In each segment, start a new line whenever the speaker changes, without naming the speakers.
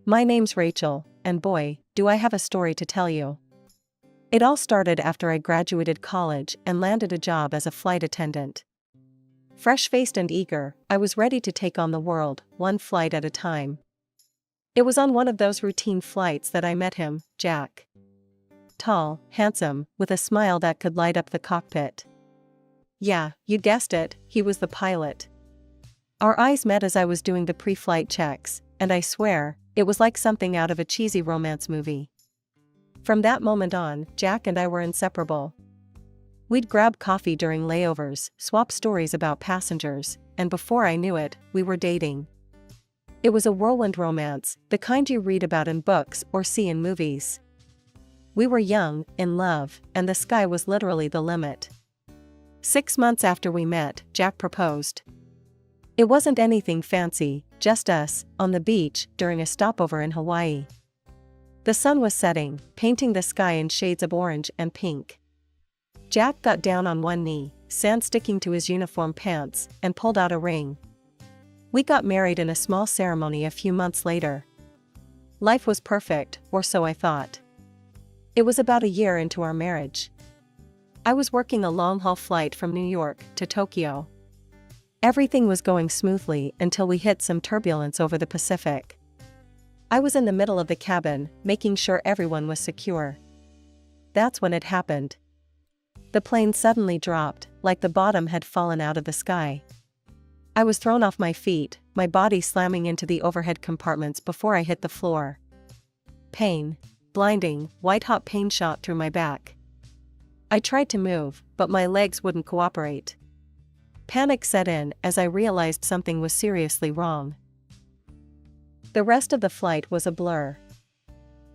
My name's Rachel, and boy, do I have a story to tell you. It all started after I graduated college and landed a job as a flight attendant. Fresh-faced and eager, I was ready to take on the world, one flight at a time. It was on one of those routine flights that I met him, Jack. Tall, handsome, with a smile that could light up the cockpit. Yeah, you guessed it, he was the pilot. Our eyes met as I was doing the pre-flight checks, and I swear, it was like something out of a cheesy romance movie. From that moment on, Jack and I were inseparable. We'd grab coffee during layovers, swap stories about passengers, and before I knew it, we were dating. It was a whirlwind romance, the kind you read about in books or see in movies. We were young, in love, and the sky was literally the limit. 6 months after we met, Jack proposed. It wasn't anything fancy, just us, on the beach, during a stopover in Hawaii. The sun was setting, painting the sky in shades of orange and pink. Jack got down on one knee, sand sticking to his uniform pants, and pulled out a ring. We got married in a small ceremony a few months later. Life was perfect, or so I thought. It was about a year into our marriage. I was working a long-haul flight from New York to Tokyo. Everything was going smoothly until we hit some turbulence over the Pacific. I was in the middle of the cabin, making sure everyone was secure. That's when it happened. The plane suddenly dropped, like the bottom had fallen out of the sky. I was thrown off my feet, my body slamming into the overhead compartments before I hit the floor. Pain. Blinding, white-hot pain shot through my back. I tried to move, but my legs wouldn't cooperate. Panic set in as I realized something was seriously wrong. The rest of the flight was a blur.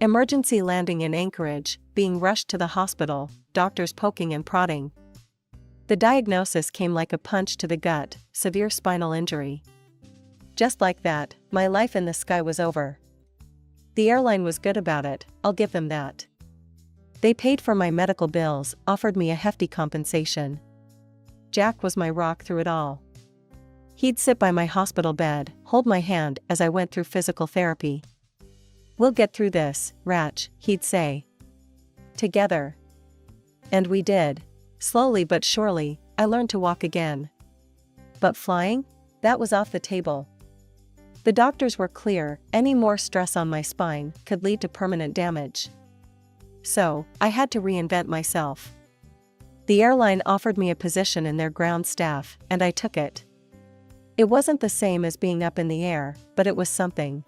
Emergency landing in Anchorage, being rushed to the hospital, doctors poking and prodding. The diagnosis came like a punch to the gut, severe spinal injury. Just like that, my life in the sky was over. The airline was good about it, I'll give them that. They paid for my medical bills, offered me a hefty compensation. Jack was my rock through it all. He'd sit by my hospital bed, hold my hand as I went through physical therapy. "We'll get through this, Ratch," he'd say. "Together." And we did. Slowly but surely, I learned to walk again. But flying? That was off the table. The doctors were clear, any more stress on my spine could lead to permanent damage. So, I had to reinvent myself. The airline offered me a position in their ground staff, and I took it. It wasn't the same as being up in the air, but it was something.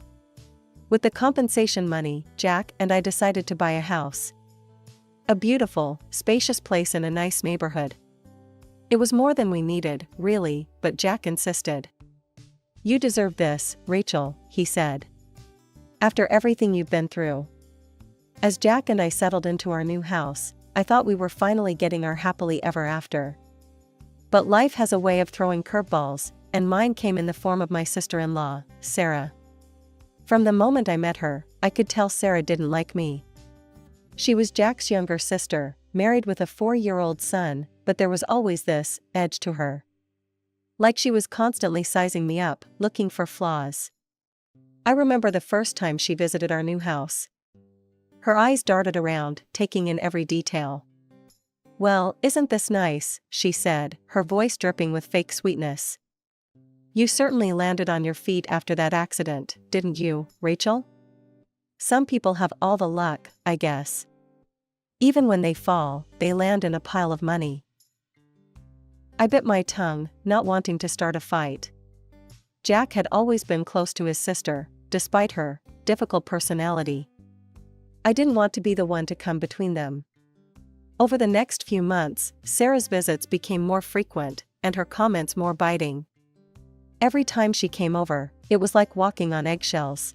With the compensation money, Jack and I decided to buy a house. A beautiful, spacious place in a nice neighborhood. It was more than we needed, really, but Jack insisted. "You deserve this, Rachel," he said. "After everything you've been through." As Jack and I settled into our new house, I thought we were finally getting our happily ever after. But life has a way of throwing curveballs, and mine came in the form of my sister-in-law, Sarah. From the moment I met her, I could tell Sarah didn't like me. She was Jack's younger sister, married with a 4-year-old son, but there was always this edge to her. Like she was constantly sizing me up, looking for flaws. I remember the first time she visited our new house. Her eyes darted around, taking in every detail. "Well, isn't this nice?" she said, her voice dripping with fake sweetness. "You certainly landed on your feet after that accident, didn't you, Rachel? Some people have all the luck, I guess. Even when they fall, they land in a pile of money." I bit my tongue, not wanting to start a fight. Jack had always been close to his sister, despite her difficult personality. I didn't want to be the one to come between them. Over the next few months, Sarah's visits became more frequent, and her comments more biting. Every time she came over, it was like walking on eggshells.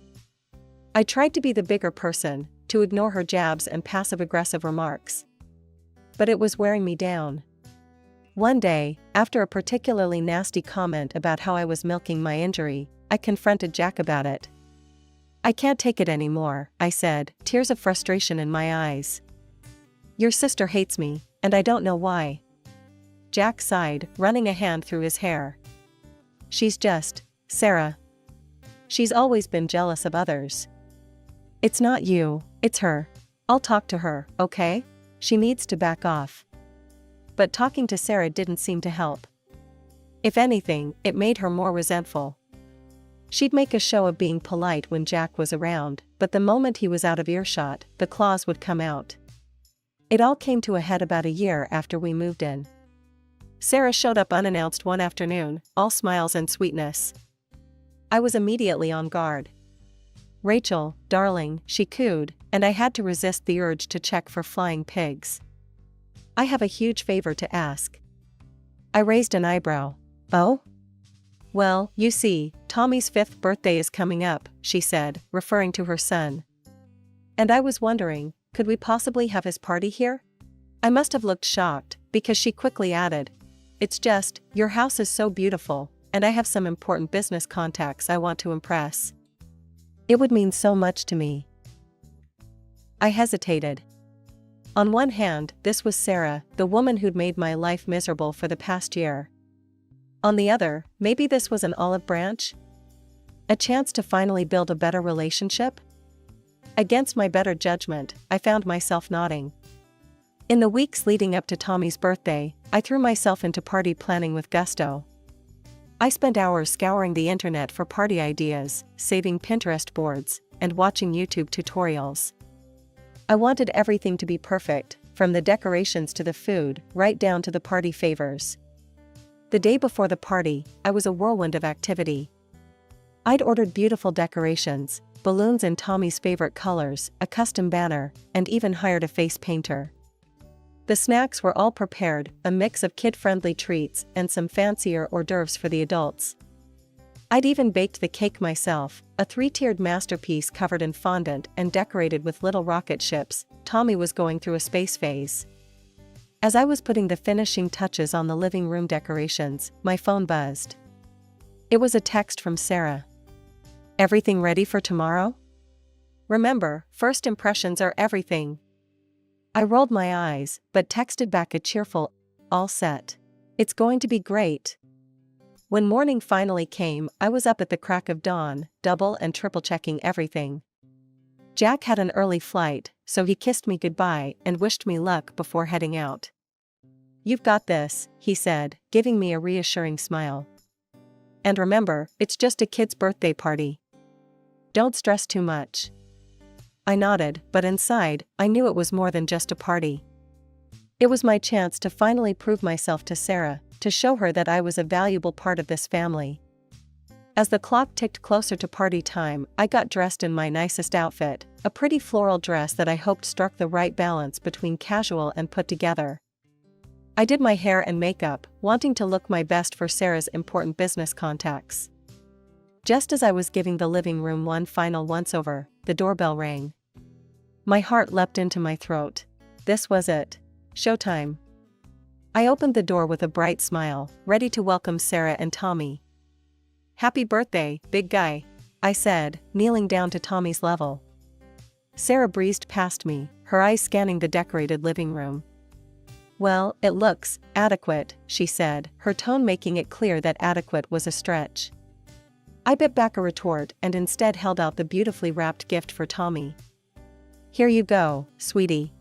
I tried to be the bigger person, to ignore her jabs and passive-aggressive remarks. But it was wearing me down. One day, after a particularly nasty comment about how I was milking my injury, I confronted Jack about it. "I can't take it anymore," I said, tears of frustration in my eyes. "Your sister hates me, and I don't know why." Jack sighed, running a hand through his hair. "She's just Sarah. She's always been jealous of others. It's not you, it's her. I'll talk to her, okay? She needs to back off. But talking to Sarah didn't seem to help. If anything, it made her more resentful. She'd make a show of being polite when Jack was around, but the moment he was out of earshot, the claws would come out. It all came to a head about a year after we moved in. Sarah showed up unannounced one afternoon, all smiles and sweetness. I was immediately on guard. "Rachel, darling," she cooed, and I had to resist the urge to check for flying pigs. "I have a huge favor to ask." I raised an eyebrow. "Oh?" "Well, you see, Tommy's 5th birthday is coming up," she said, referring to her son. "And I was wondering, could we possibly have his party here?" I must have looked shocked, because she quickly added, "It's just, your house is so beautiful, and I have some important business contacts I want to impress. It would mean so much to me." I hesitated. On one hand, this was Sarah, the woman who'd made my life miserable for the past year. On the other, maybe this was an olive branch? A chance to finally build a better relationship? Against my better judgment, I found myself nodding. In the weeks leading up to Tommy's birthday, I threw myself into party planning with gusto. I spent hours scouring the internet for party ideas, saving Pinterest boards, and watching YouTube tutorials. I wanted everything to be perfect, from the decorations to the food, right down to the party favors. The day before the party, I was a whirlwind of activity. I'd ordered beautiful decorations, balloons in Tommy's favorite colors, a custom banner, and even hired a face painter. The snacks were all prepared, a mix of kid-friendly treats and some fancier hors d'oeuvres for the adults. I'd even baked the cake myself, a 3-tiered masterpiece covered in fondant and decorated with little rocket ships. Tommy was going through a space phase. As I was putting the finishing touches on the living room decorations, my phone buzzed. It was a text from Sarah. "Everything ready for tomorrow? Remember, first impressions are everything." I rolled my eyes, but texted back a cheerful, "All set. It's going to be great." When morning finally came, I was up at the crack of dawn, double and triple checking everything. Jack had an early flight, so he kissed me goodbye and wished me luck before heading out. "You've got this," he said, giving me a reassuring smile. "And remember, it's just a kid's birthday party. Don't stress too much." I nodded, but inside, I knew it was more than just a party. It was my chance to finally prove myself to Sarah, to show her that I was a valuable part of this family. As the clock ticked closer to party time, I got dressed in my nicest outfit, a pretty floral dress that I hoped struck the right balance between casual and put together. I did my hair and makeup, wanting to look my best for Sarah's important business contacts. Just as I was giving the living room one final once-over, the doorbell rang. My heart leapt into my throat. This was it. Showtime. I opened the door with a bright smile, ready to welcome Sarah and Tommy. "Happy birthday, big guy," I said, kneeling down to Tommy's level. Sarah breezed past me, her eyes scanning the decorated living room. "Well, it looks adequate," she said, her tone making it clear that adequate was a stretch. I bit back a retort and instead held out the beautifully wrapped gift for Tommy. "Here you go, sweetie.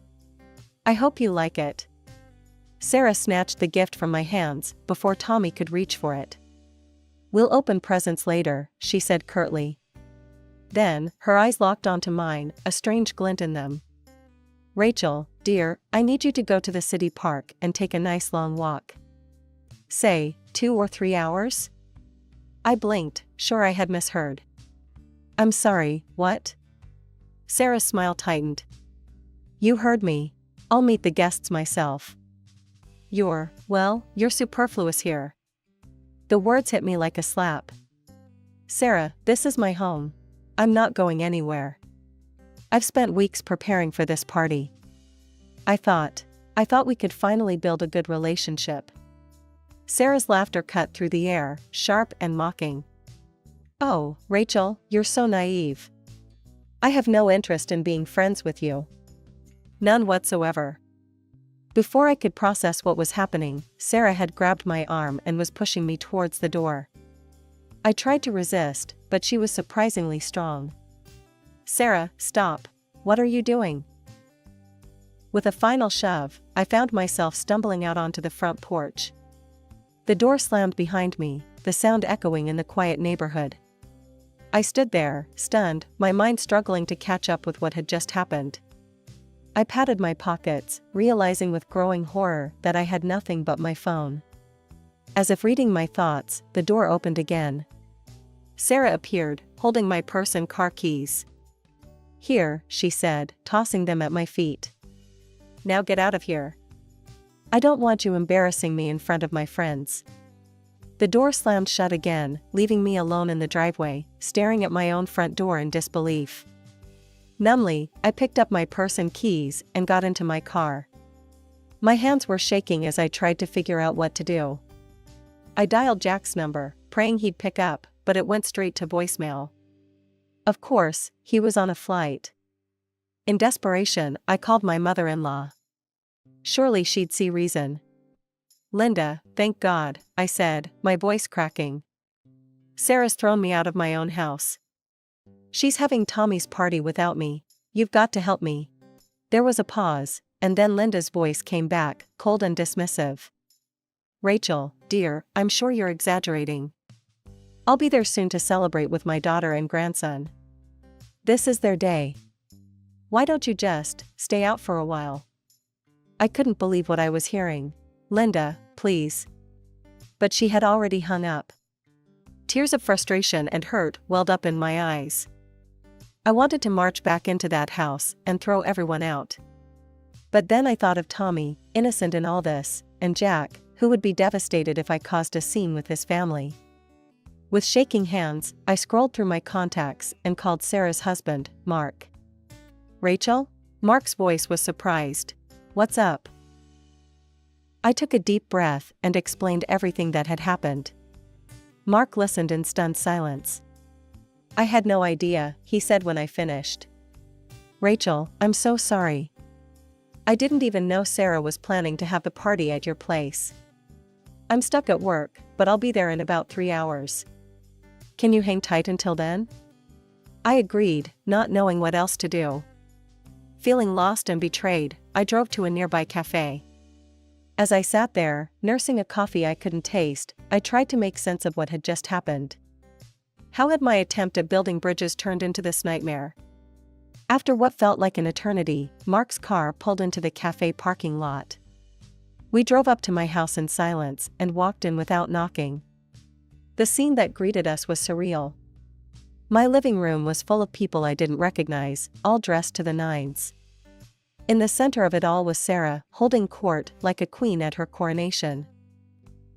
I hope you like it." Sarah snatched the gift from my hands before Tommy could reach for it. "We'll open presents later," she said curtly. Then, her eyes locked onto mine, a strange glint in them. "Rachel, dear, I need you to go to the city park and take a nice long walk. Say, 2 or 3 hours?" I blinked, sure I had misheard. "I'm sorry, what?" Sarah's smile tightened. "You heard me. I'll meet the guests myself. You're superfluous here." The words hit me like a slap. "Sarah, this is my home. I'm not going anywhere. I've spent weeks preparing for this party. I thought we could finally build a good relationship." Sarah's laughter cut through the air, sharp and mocking. "Oh, Rachel, you're so naive. I have no interest in being friends with you. None whatsoever." Before I could process what was happening, Sarah had grabbed my arm and was pushing me towards the door. I tried to resist, but she was surprisingly strong. Sarah, stop. What are you doing? With a final shove, I found myself stumbling out onto the front porch. The door slammed behind me, the sound echoing in the quiet neighborhood. I stood there, stunned, my mind struggling to catch up with what had just happened. I patted my pockets, realizing with growing horror that I had nothing but my phone. As if reading my thoughts, the door opened again. Sarah appeared, holding my purse and car keys. "Here," she said, tossing them at my feet. "Now get out of here. I don't want you embarrassing me in front of my friends." The door slammed shut again, leaving me alone in the driveway, staring at my own front door in disbelief. Numbly, I picked up my purse and keys and got into my car. My hands were shaking as I tried to figure out what to do. I dialed Jack's number, praying he'd pick up, but it went straight to voicemail. Of course, he was on a flight. In desperation, I called my mother-in-law. Surely she'd see reason. "Linda, thank God," I said, my voice cracking. "Sarah's thrown me out of my own house. She's having Tommy's party without me. You've got to help me." There was a pause, and then Linda's voice came back, cold and dismissive. "Rachel, dear, I'm sure you're exaggerating. I'll be there soon to celebrate with my daughter and grandson. This is their day. Why don't you just stay out for a while?" I couldn't believe what I was hearing. "Linda, please." But she had already hung up. Tears of frustration and hurt welled up in my eyes. I wanted to march back into that house and throw everyone out. But then I thought of Tommy, innocent in all this, and Jack, who would be devastated if I caused a scene with his family. With shaking hands, I scrolled through my contacts and called Sarah's husband, Mark. "Rachel?" Mark's voice was surprised. "What's up?" I took a deep breath and explained everything that had happened. Mark listened in stunned silence. "I had no idea," he said when I finished. "Rachel, I'm so sorry. I didn't even know Sarah was planning to have the party at your place. I'm stuck at work, but I'll be there in about 3 hours. Can you hang tight until then?" I agreed, not knowing what else to do. Feeling lost and betrayed, I drove to a nearby cafe. As I sat there, nursing a coffee I couldn't taste, I tried to make sense of what had just happened. How had my attempt at building bridges turned into this nightmare? After what felt like an eternity, Mark's car pulled into the cafe parking lot. We drove up to my house in silence and walked in without knocking. The scene that greeted us was surreal. My living room was full of people I didn't recognize, all dressed to the nines. In the center of it all was Sarah, holding court like a queen at her coronation.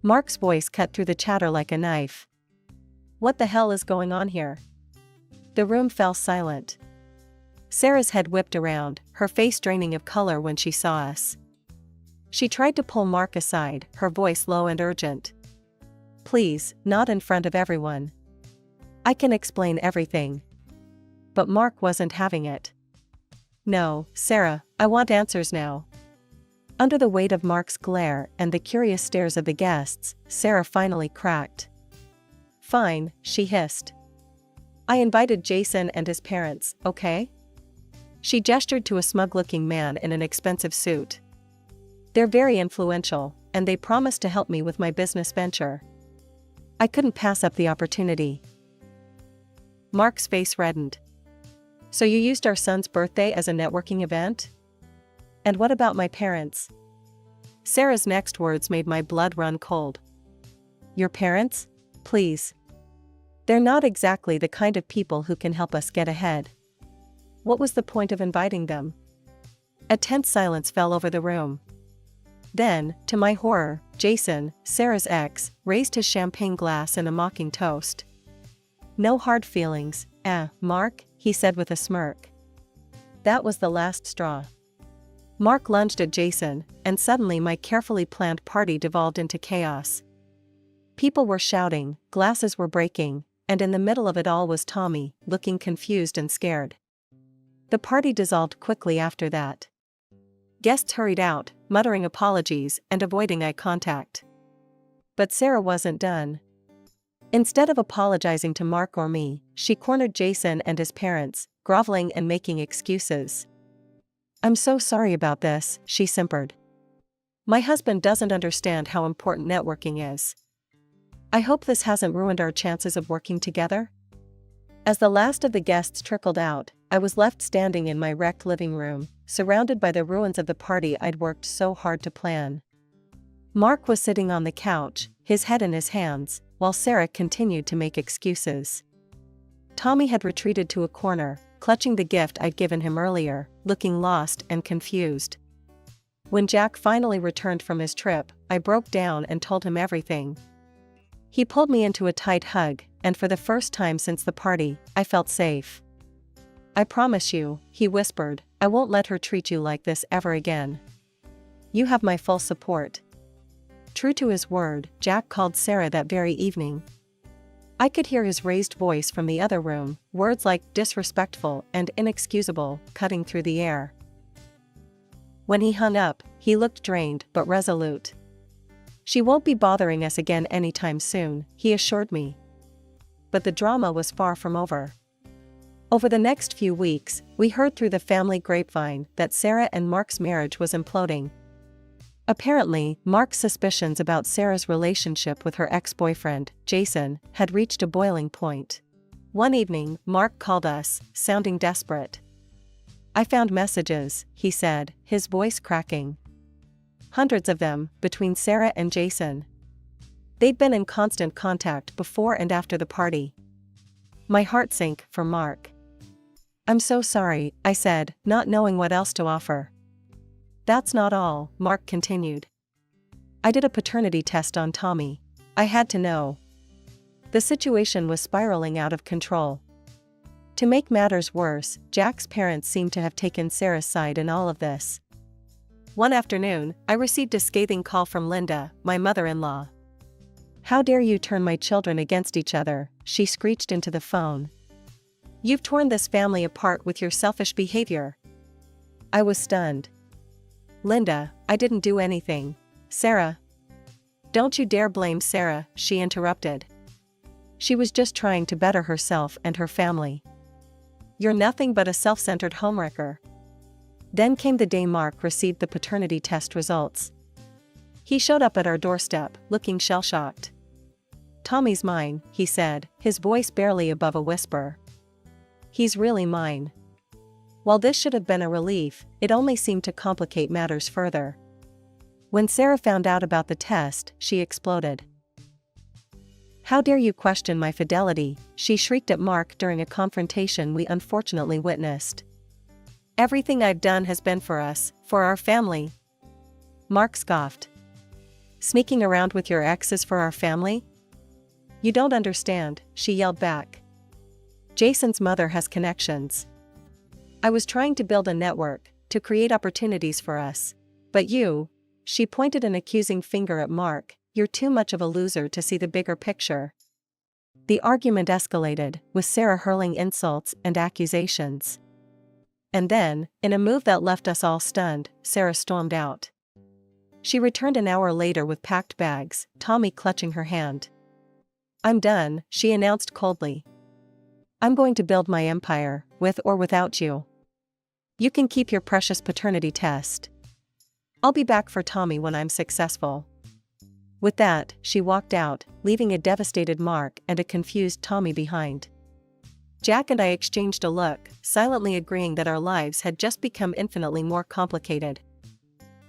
Mark's voice cut through the chatter like a knife. "What the hell is going on here?" The room fell silent. Sarah's head whipped around, her face draining of color when she saw us. She tried to pull Mark aside, her voice low and urgent. "Please, not in front of everyone. I can explain everything." But Mark wasn't having it. "No, Sarah, I want answers now." Under the weight of Mark's glare and the curious stares of the guests, Sarah finally cracked. "Fine," she hissed. "I invited Jason and his parents, okay?" She gestured to a smug-looking man in an expensive suit. "They're very influential, and they promised to help me with my business venture. I couldn't pass up the opportunity." Mark's face reddened. "So you used our son's birthday as a networking event? And what about my parents?" Sarah's next words made my blood run cold. "Your parents? Please. They're not exactly the kind of people who can help us get ahead. What was the point of inviting them?" A tense silence fell over the room. Then, to my horror, Jason, Sarah's ex, raised his champagne glass in a mocking toast. "No hard feelings, Mark," he said with a smirk. That was the last straw. Mark lunged at Jason, and suddenly my carefully planned party devolved into chaos. People were shouting, glasses were breaking, and in the middle of it all was Tommy, looking confused and scared. The party dissolved quickly after that. Guests hurried out, muttering apologies and avoiding eye contact. But Sarah wasn't done. Instead of apologizing to Mark or me, she cornered Jason and his parents, groveling and making excuses. "I'm so sorry about this," she simpered. "My husband doesn't understand how important networking is. I hope this hasn't ruined our chances of working together." As the last of the guests trickled out, I was left standing in my wrecked living room, surrounded by the ruins of the party I'd worked so hard to plan. Mark was sitting on the couch, his head in his hands, while Sarah continued to make excuses. Tommy had retreated to a corner, clutching the gift I'd given him earlier, looking lost and confused. When Jack finally returned from his trip, I broke down and told him everything. He pulled me into a tight hug, and for the first time since the party, I felt safe. "I promise you," he whispered, "I won't let her treat you like this ever again. You have my full support." True to his word, Jack called Sarah that very evening. I could hear his raised voice from the other room, words like disrespectful and inexcusable cutting through the air. When he hung up, he looked drained but resolute. "She won't be bothering us again anytime soon," he assured me. But the drama was far from over. Over the next few weeks, we heard through the family grapevine that Sarah and Mark's marriage was imploding. Apparently, Mark's suspicions about Sarah's relationship with her ex-boyfriend, Jason, had reached a boiling point. One evening, Mark called us, sounding desperate. "I found messages," he said, his voice cracking. "Hundreds of them, between Sarah and Jason. They'd been in constant contact before and after the party." My heart sank for Mark. "I'm so sorry," I said, not knowing what else to offer. "That's not all," Mark continued. "I did a paternity test on Tommy. I had to know." The situation was spiraling out of control. To make matters worse, Jack's parents seemed to have taken Sarah's side in all of this. One afternoon, I received a scathing call from Linda, my mother-in-law. "How dare you turn my children against each other," she screeched into the phone. "You've torn this family apart with your selfish behavior." I was stunned. "Linda, I didn't do anything." "Sarah." "Don't you dare blame Sarah," she interrupted. "She was just trying to better herself and her family. You're nothing but a self-centered homewrecker." Then came the day Mark received the paternity test results. He showed up at our doorstep, looking shell-shocked. "Tommy's mine," he said, his voice barely above a whisper. "He's really mine." While this should have been a relief, it only seemed to complicate matters further. When Sarah found out about the test, she exploded. "How dare you question my fidelity," she shrieked at Mark during a confrontation we unfortunately witnessed. "Everything I've done has been for us, for our family." Mark scoffed. "Sneaking around with your ex is for our family?" "You don't understand," she yelled back. "Jason's mother has connections. I was trying to build a network, to create opportunities for us. But you," she pointed an accusing finger at Mark, "you're too much of a loser to see the bigger picture." The argument escalated, with Sarah hurling insults and accusations. And then, in a move that left us all stunned, Sarah stormed out. She returned an hour later with packed bags, Tommy clutching her hand. "I'm done," she announced coldly. "I'm going to build my empire, with or without you. You can keep your precious paternity test. I'll be back for Tommy when I'm successful." With that, she walked out, leaving a devastated Mark and a confused Tommy behind. Jack and I exchanged a look, silently agreeing that our lives had just become infinitely more complicated.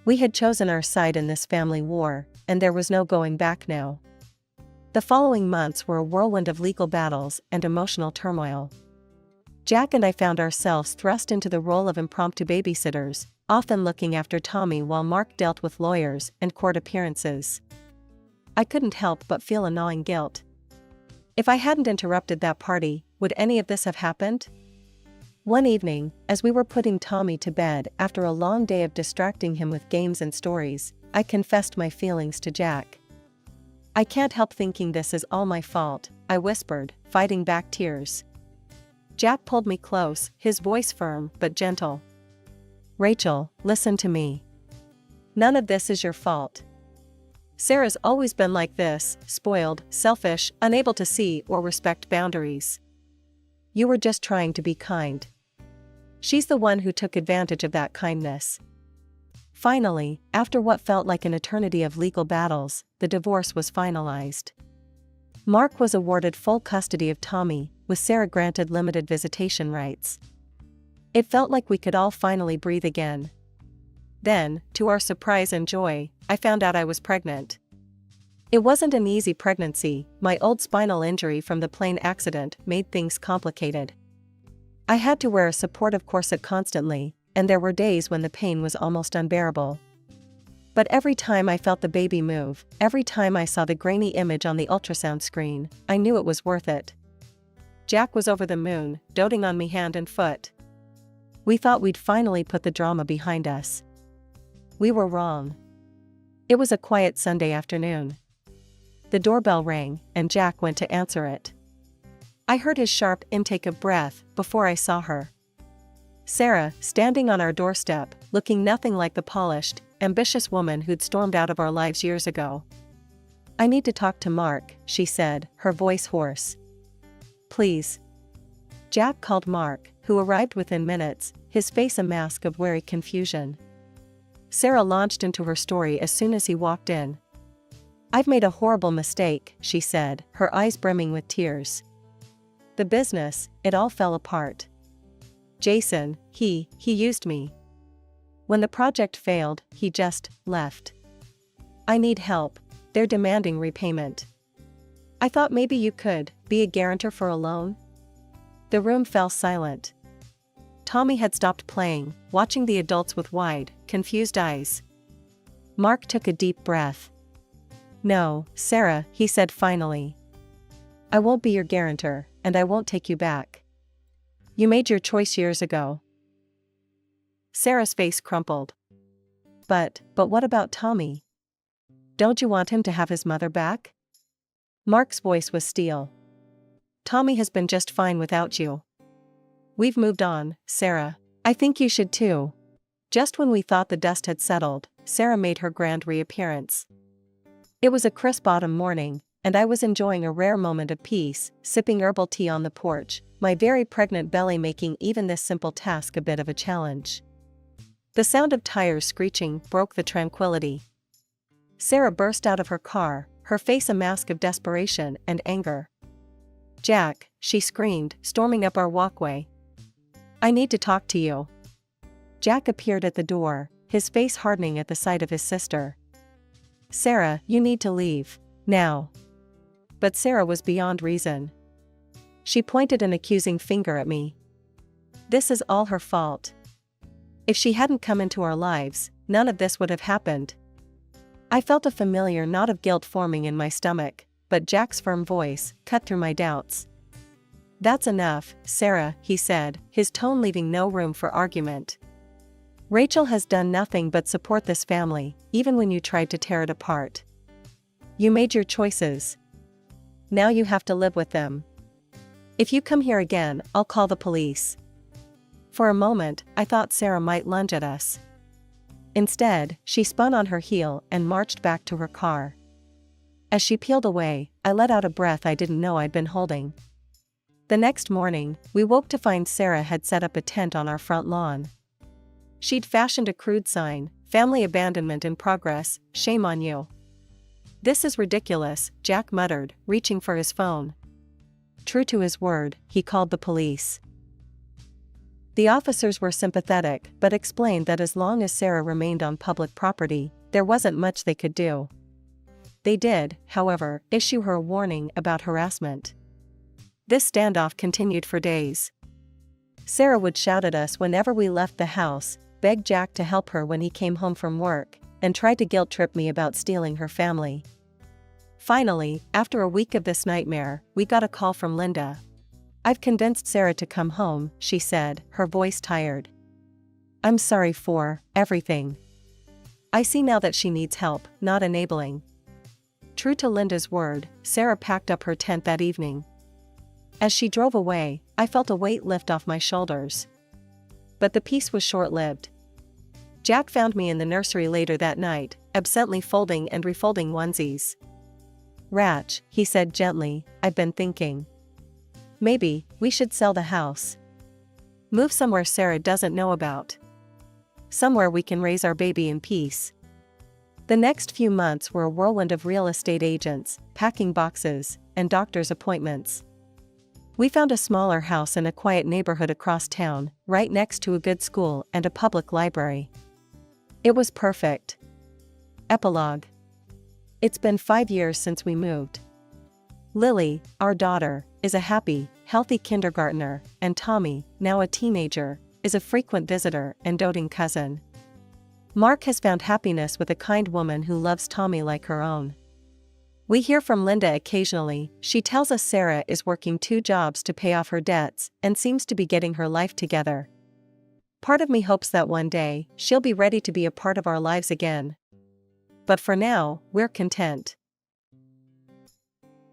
We had chosen our side in this family war, and there was no going back now. The following months were a whirlwind of legal battles and emotional turmoil. Jack and I found ourselves thrust into the role of impromptu babysitters, often looking after Tommy while Mark dealt with lawyers and court appearances. I couldn't help but feel a gnawing guilt. If I hadn't interrupted that party, would any of this have happened? One evening, as we were putting Tommy to bed after a long day of distracting him with games and stories, I confessed my feelings to Jack. "I can't help thinking this is all my fault," I whispered, fighting back tears. Jack pulled me close, his voice firm but gentle. "Rachel, listen to me. None of this is your fault. Sarah's always been like this, spoiled, selfish, unable to see or respect boundaries. You were just trying to be kind. She's the one who took advantage of that kindness. Finally, after what felt like an eternity of legal battles, the divorce was finalized. Mark was awarded full custody of Tommy, with Sarah granted limited visitation rights. It felt like we could all finally breathe again. Then, to our surprise and joy, I found out I was pregnant. It wasn't an easy pregnancy. My old spinal injury from the plane accident made things complicated. I had to wear a supportive corset constantly, and there were days when the pain was almost unbearable. But every time I felt the baby move, every time I saw the grainy image on the ultrasound screen, I knew it was worth it. Jack was over the moon, doting on me hand and foot. We thought we'd finally put the drama behind us. We were wrong. It was a quiet Sunday afternoon. The doorbell rang, and Jack went to answer it. I heard his sharp intake of breath before I saw her. Sarah, standing on our doorstep, looking nothing like the polished, ambitious woman who'd stormed out of our lives years ago. I need to talk to Mark, she said, her voice hoarse. Please. Jack called Mark, who arrived within minutes, his face a mask of wary confusion. Sarah launched into her story as soon as he walked in. I've made a horrible mistake, she said, her eyes brimming with tears. The business, it all fell apart. Jason, he used me. When the project failed, he just left. I need help. They're demanding repayment. I thought maybe you could be a guarantor for a loan. The room fell silent. Tommy had stopped playing, watching the adults with wide, confused eyes. Mark took a deep breath. No, Sarah, he said finally. I won't be your guarantor, and I won't take you back. You made your choice years ago. Sarah's face crumpled. But what about Tommy? Don't you want him to have his mother back? Mark's voice was steel. Tommy has been just fine without you. We've moved on, Sarah. I think you should too. Just when we thought the dust had settled, Sarah made her grand reappearance. It was a crisp autumn morning, and I was enjoying a rare moment of peace, sipping herbal tea on the porch, my very pregnant belly making even this simple task a bit of a challenge. The sound of tires screeching broke the tranquility. Sarah burst out of her car, her face a mask of desperation and anger. Jack, she screamed, storming up our walkway. I need to talk to you. Jack appeared at the door, his face hardening at the sight of his sister. Sarah, you need to leave, now. But Sarah was beyond reason. She pointed an accusing finger at me. This is all her fault. If she hadn't come into our lives, none of this would have happened. I felt a familiar knot of guilt forming in my stomach, but Jack's firm voice cut through my doubts. That's enough, Sarah, he said, his tone leaving no room for argument. Rachel has done nothing but support this family, even when you tried to tear it apart. You made your choices. Now you have to live with them. If you come here again, I'll call the police. For a moment, I thought Sarah might lunge at us. Instead, she spun on her heel and marched back to her car. As she peeled away, I let out a breath I didn't know I'd been holding. The next morning, we woke to find Sarah had set up a tent on our front lawn. She'd fashioned a crude sign, "Family abandonment in progress, shame on you." This is ridiculous, Jack muttered, reaching for his phone. True to his word, he called the police. The officers were sympathetic but explained that as long as Sarah remained on public property, there wasn't much they could do. They did, however, issue her a warning about harassment. This standoff continued for days. Sarah would shout at us whenever we left the house, beg Jack to help her when he came home from work, and tried to guilt-trip me about stealing her family. Finally, after a week of this nightmare, we got a call from Linda. I've convinced Sarah to come home, she said, her voice tired. I'm sorry for everything. I see now that she needs help, not enabling. True to Linda's word, Sarah packed up her tent that evening. As she drove away, I felt a weight lift off my shoulders. But the peace was short-lived. Jack found me in the nursery later that night, absently folding and refolding onesies. Ratch, he said gently, I've been thinking. Maybe we should sell the house. Move somewhere Sarah doesn't know about. Somewhere we can raise our baby in peace. The next few months were a whirlwind of real estate agents, packing boxes, and doctor's appointments. We found a smaller house in a quiet neighborhood across town, right next to a good school and a public library. It was perfect. Epilogue. It's been 5 years since we moved. Lily, our daughter, is a happy, healthy kindergartner, and Tommy, now a teenager, is a frequent visitor and doting cousin. Mark has found happiness with a kind woman who loves Tommy like her own. We hear from Linda occasionally. She tells us Sarah is working 2 jobs to pay off her debts and seems to be getting her life together. Part of me hopes that one day, she'll be ready to be a part of our lives again. But for now, we're content.